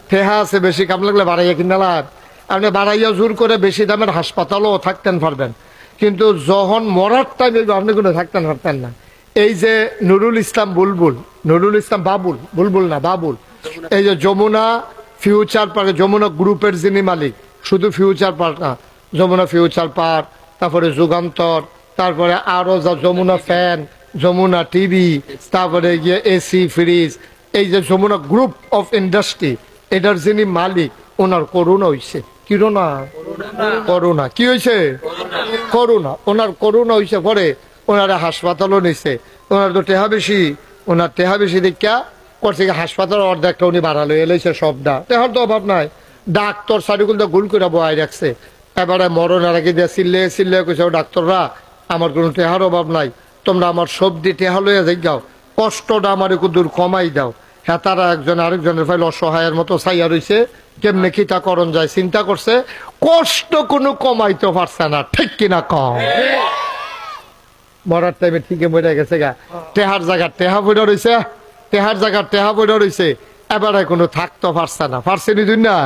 ঠেহা আছে বেশি কাম লাগলে বাড়াইয়া কিনালার আপনি বাড়াইয়া জোর করে বেশি দামের হাসপাতালও থাকতেন পারবেন, কিন্তু যখন মরার টাইম আপনি কোনো থাকতেন পারতেন না। এই যে নুরুল ইসলাম বুলবুল, নুরুল ইসলাম বাবুল, বুলবুল না বাবুল, এই যে যমুনা ফিউচার পার্ক, যমুনা গ্রুপের যিনি মালিক, শুধু ফিউচার পার্ক না, যমুনা ফিউচার পার্ক, তারপরে যুগান্তর, তারপরে আরো যা যমুনা ফ্যান, যমুনা টিভি, তারপরে গিয়ে এসি ফ্রিজ, এই যে যমুনা গ্রুপ অফ ইন্ডাস্ট্রি, এটার যিনি মালিক, ওনার করোনা হয়েছে। কিরোনা? করোনা। কি হয়েছে? করোনা। ওনার করোনা হয়েছে, পরে ওনারা হাসপাতালও নিছে। ওনার তো টেহা বেশি, ওনার টেহা বেশি দেখা করছে হাসপাতাল অর্ধেকটা উনি বাড়ালো এলাইছে সবটা, টেহার তো অভাব নাই। ডাক্তার সারিগুলো তো গুল করে বয়াই রাখছে। এবারে মরণের আগে দিয়ে চিল্লে চিল্লে কইছে, ডাক্তাররা আমার কোনো টেহার অভাব নাই, তোমরা আমার সবজি টেহা লইয়া যাই যাও, কষ্টটা আমার একটু দূর কমাই দাও। হ্যাঁ, তারা একজন আরেকজনের ফাইল অসহায়ের মতো চাইয়া রয়েছে, কেমনে কিটা করণ যায় চিন্তা করছে, কষ্ট কোনো কমাইতে পারছে না। ঠিক কিনা কম? মরার টাইমে ঠিকই মরে গেছে গা, টেহার জায়গা টেহা পড়ে রয়েছে, টেহার জায়গা টেহা পড়ে রয়েছে, এবারে কোনো থাকতে পারছে না। পারছে নি দুনিয়া?